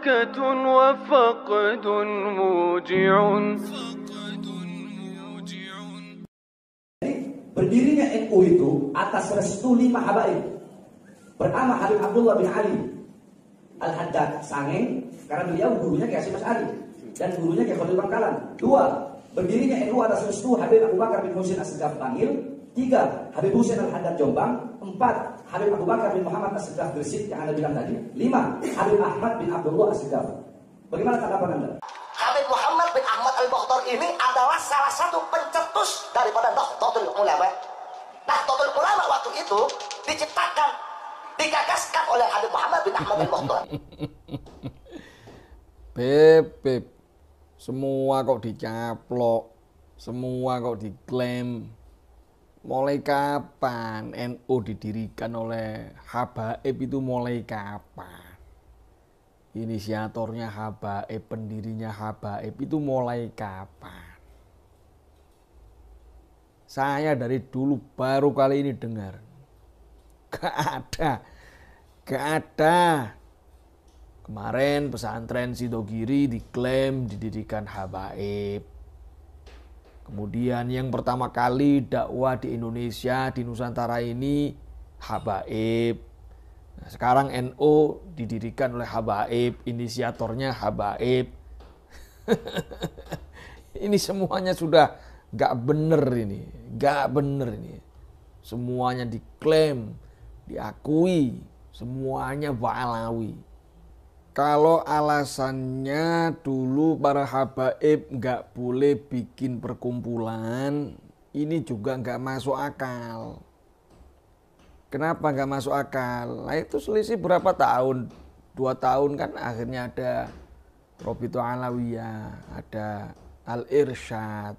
بركة وفقد موجع. Berdirinya NU itu atas restu 5 habaib. Pertama Habib Abdullah bin Ali Al-Haddad Sangeng, karena beliau gurunya Kiai Hasyim Asy'ari dan gurunya Kiai Khalil Bangkalan. 2. Berdirinya NU atas restu Habib Abu Bakar bin Husain As-Segaf Bangil. 3. Habib Husain Al-Haddad Jombang. 4. Habib Abu Bakar bin Muhammad As-Segaf Gresik yang Anda bilang tadi. 5. Habib Ahmad bin Abdullah As-Segaf. Bagaimana tanggapan Anda? Habib Muhammad bin Ahmad Al-Mukhtar ini adalah salah satu pencetus daripada Nahdlatul Ulama. Nahdlatul Ulama waktu itu diciptakan, digagaskan oleh Habib Muhammad bin Ahmad Al-Mukhtar. Beb, semua kok dicaplok, semua kok diklaim. Mulai kapan NU didirikan oleh habaib itu mulai kapan? Inisiatornya habaib, pendirinya habaib itu mulai kapan? Saya dari dulu baru kali ini dengar. Gak ada. Kemarin pesantren Sidogiri diklaim didirikan habaib. Kemudian yang pertama kali dakwah di Indonesia, di Nusantara ini habaib. Nah, sekarang NU didirikan oleh habaib, inisiatornya habaib. Ini semuanya sudah gak bener ini. Semuanya diklaim, diakui, semuanya Ba'alawi. Kalau alasannya dulu para habaib gak boleh bikin perkumpulan, ini juga gak masuk akal. Kenapa gak masuk akal? Nah itu selisih berapa tahun? 2 tahun kan akhirnya ada Robito Alawiyah, ada Al-Irsyad.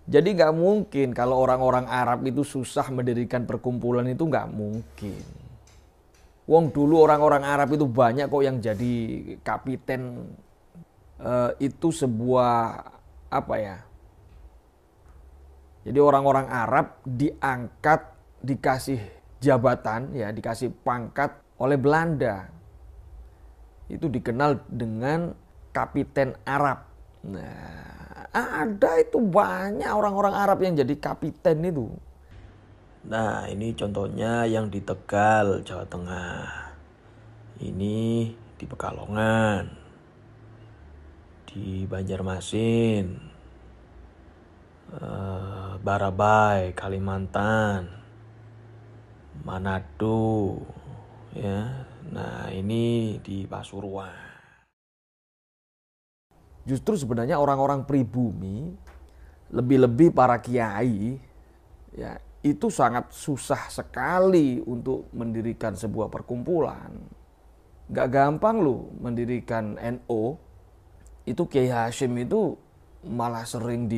Jadi gak mungkin kalau orang-orang Arab itu susah mendirikan perkumpulan itu gak mungkin. Wong dulu orang-orang Arab itu banyak kok yang jadi kapiten. Itu sebuah apa ya? Jadi orang-orang Arab diangkat, dikasih jabatan, ya dikasih pangkat oleh Belanda. Itu dikenal dengan kapiten Arab. Nah, ada itu banyak orang-orang Arab yang jadi kapiten itu. Nah, ini contohnya yang di Tegal, Jawa Tengah. Ini di Pekalongan. Di Banjarmasin. Barabai, Kalimantan. Manado, ya. Nah, ini di Pasuruan. Justru sebenarnya orang-orang pribumi, lebih-lebih para kiai, ya, itu sangat susah sekali untuk mendirikan sebuah perkumpulan. Gak gampang loh mendirikan NU. Itu Kiai Hasyim itu malah sering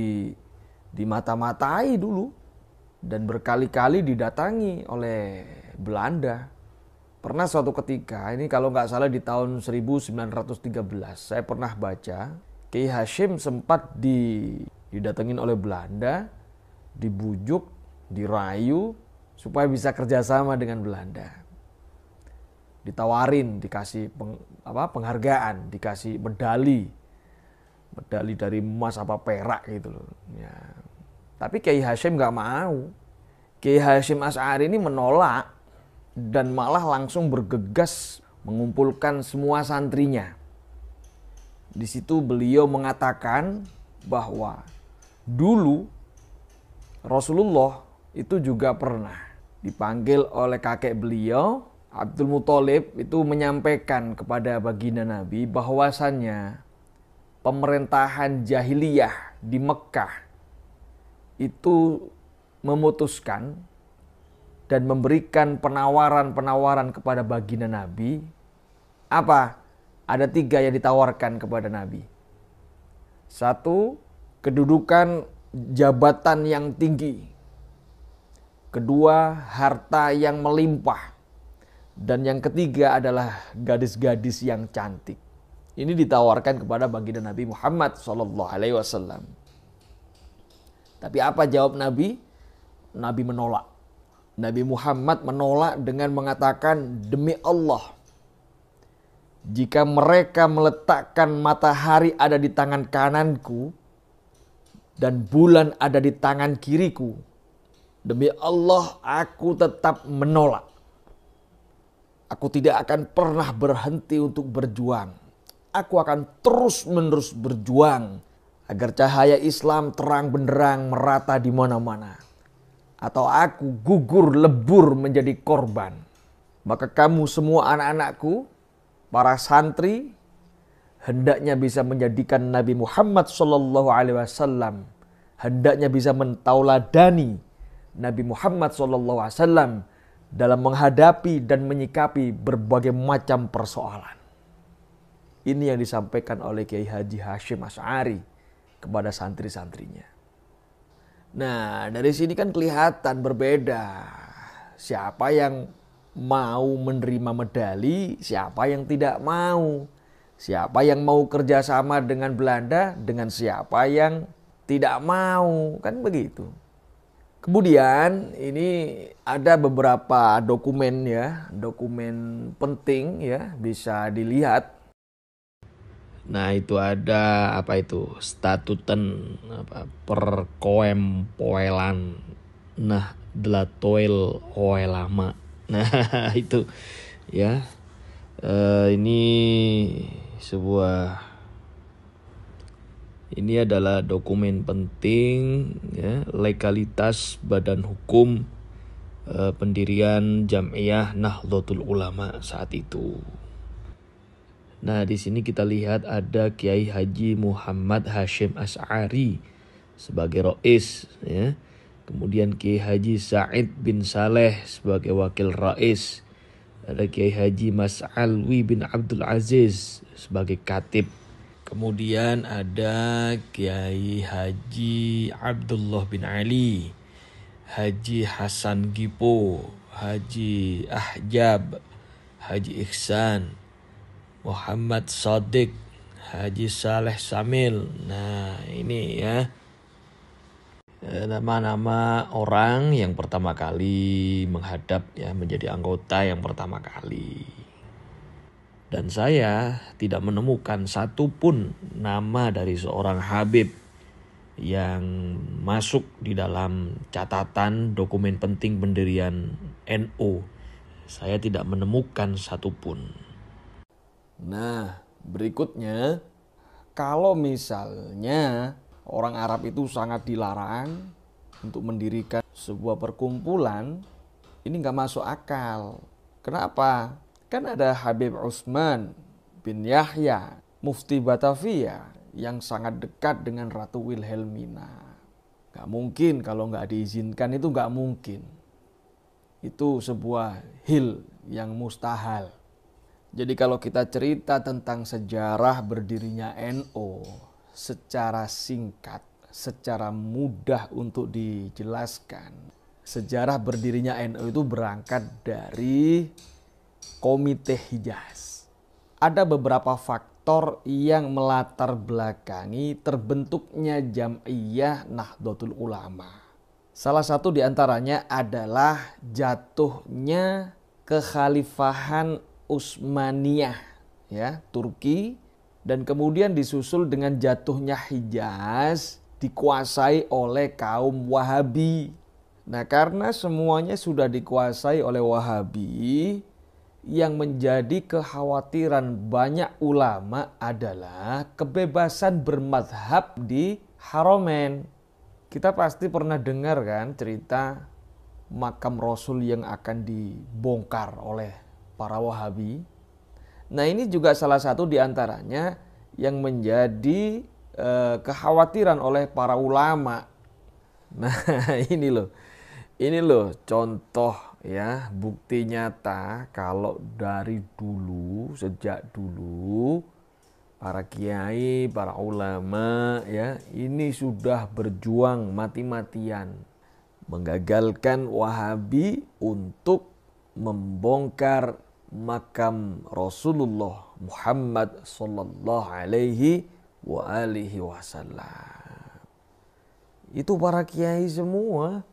dimata-matai dulu. Dan berkali-kali didatangi oleh Belanda. Pernah suatu ketika, ini kalau nggak salah di tahun 1913, saya pernah baca, Kiai Hasyim sempat didatengin oleh Belanda, dibujuk, dirayu, supaya bisa kerjasama dengan Belanda. Ditawarin, dikasih penghargaan, dikasih medali dari emas apa perak gitu loh. Ya. Tapi Kiai Hasyim gak mau. Kiai Hasyim Asy'ari ini menolak dan malah langsung bergegas mengumpulkan semua santrinya. Di situ beliau mengatakan bahwa dulu Rasulullah itu juga pernah dipanggil oleh kakek beliau, Abdul Muthalib, itu menyampaikan kepada baginda Nabi bahwasannya pemerintahan jahiliyah di Mekah itu memutuskan dan memberikan penawaran-penawaran kepada baginda Nabi. Apa? Ada 3 yang ditawarkan kepada Nabi. 1, kedudukan jabatan yang tinggi. 2, harta yang melimpah. Dan yang ketiga adalah gadis-gadis yang cantik. Ini ditawarkan kepada baginda Nabi Muhammad SAW. Tapi apa jawab Nabi? Nabi menolak. Nabi Muhammad menolak dengan mengatakan, demi Allah, jika mereka meletakkan matahari ada di tangan kananku dan bulan ada di tangan kiriku, demi Allah aku tetap menolak. Aku tidak akan pernah berhenti untuk berjuang. Aku akan terus-menerus berjuang agar cahaya Islam terang benderang merata di mana-mana. Atau aku gugur lebur menjadi korban. Maka kamu semua anak-anakku, para santri, hendaknya bisa menjadikan Nabi Muhammad SAW, hendaknya bisa mentauladani Nabi Muhammad SAW dalam menghadapi dan menyikapi berbagai macam persoalan. Ini yang disampaikan oleh Kiai Haji Hashim Asy'ari kepada santri-santrinya. Nah, dari sini kan kelihatan berbeda. Siapa yang mau menerima medali, siapa yang tidak mau. Siapa yang mau kerjasama dengan Belanda, dengan siapa yang tidak mau. Kan begitu. Kemudian ini ada beberapa dokumen ya, dokumen penting ya, bisa dilihat. Nah itu ada apa itu, statuten perkoempoelan nah delatoil oelama. Nah itu ya, ini adalah dokumen penting ya, legalitas badan hukum pendirian Jam'iyah Nahdlatul Ulama saat itu. Nah, di sini kita lihat ada Kiai Haji Muhammad Hashim Asy'ari sebagai rais ya. Kemudian Kiai Haji Said bin Saleh sebagai wakil rais. Ada Kiai Haji Mas Alwi bin Abdul Aziz sebagai katib. Kemudian ada Kiai Haji Abdullah bin Ali, Haji Hasan Gipo, Haji Ahjab, Haji Ihsan, Muhammad Shadiq, Haji Saleh Samil. Nah ini ya, nama-nama orang yang pertama kali menghadap ya, menjadi anggota yang pertama kali. Dan saya tidak menemukan satupun nama dari seorang Habib yang masuk di dalam catatan dokumen penting pendirian NU. Saya tidak menemukan satupun. Nah, berikutnya, kalau misalnya orang Arab itu sangat dilarang untuk mendirikan sebuah perkumpulan, ini nggak masuk akal. Kenapa? Kan ada Habib Utsman bin Yahya, Mufti Batavia, yang sangat dekat dengan Ratu Wilhelmina. Nggak mungkin kalau nggak diizinkan, itu nggak mungkin. Itu sebuah hil yang mustahil. Jadi kalau kita cerita tentang sejarah berdirinya NU secara singkat, secara mudah untuk dijelaskan. Sejarah berdirinya NU itu berangkat dari Komite Hijaz. Ada beberapa faktor yang melatar belakangi terbentuknya Jam'iyah Nahdlatul Ulama. Salah satu diantaranya adalah jatuhnya kekhalifahan Utsmaniyah ya, Turki, dan kemudian disusul dengan jatuhnya Hijaz dikuasai oleh kaum Wahabi. Nah, karena semuanya sudah dikuasai oleh Wahabi, yang menjadi kekhawatiran banyak ulama adalah kebebasan bermadhab di Haramain. Kita pasti pernah dengar kan cerita makam Rasul yang akan dibongkar oleh para Wahabi. Nah ini juga salah satu diantaranya yang menjadi kekhawatiran oleh para ulama. Nah ini loh contoh ya, bukti nyata kalau dari dulu, sejak dulu para kiai, para ulama ya, ini sudah berjuang mati-matian menggagalkan Wahabi untuk membongkar makam Rasulullah Muhammad sallallahu alaihi wa alihi wasallam. Itu para kiai semua,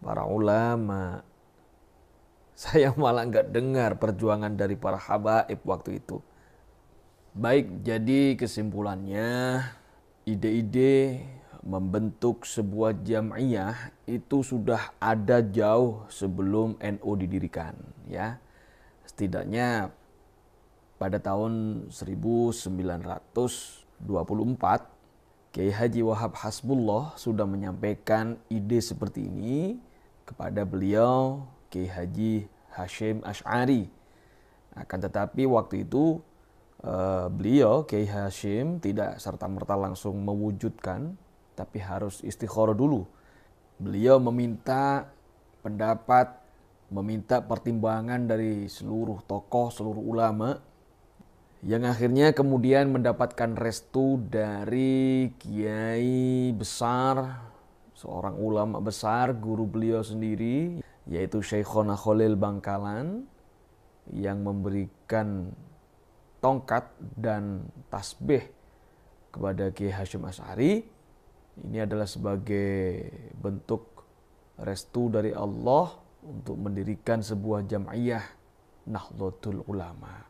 para ulama. Saya malah nggak dengar perjuangan dari para habaib waktu itu. Baik, jadi kesimpulannya ide-ide membentuk sebuah jam'iyah itu sudah ada jauh sebelum NU didirikan, ya. Setidaknya pada tahun 1924 Kiai Haji Wahab Hasbullah sudah menyampaikan ide seperti ini kepada beliau Kiai Haji Hasyim Asy'ari. Akan tetapi waktu itu beliau Kiai Hasyim tidak serta-merta langsung mewujudkan, tapi harus istikharah dulu. Beliau meminta pendapat, meminta pertimbangan dari seluruh tokoh, seluruh ulama, yang akhirnya kemudian mendapatkan restu dari kiai besar, seorang ulama besar, guru beliau sendiri, yaitu Syekhona Khalil Bangkalan, yang memberikan tongkat dan tasbih kepada Kiai Hasyim Asy'ari. Ini adalah sebagai bentuk restu dari Allah untuk mendirikan sebuah jam'iyah Nahdlatul Ulama.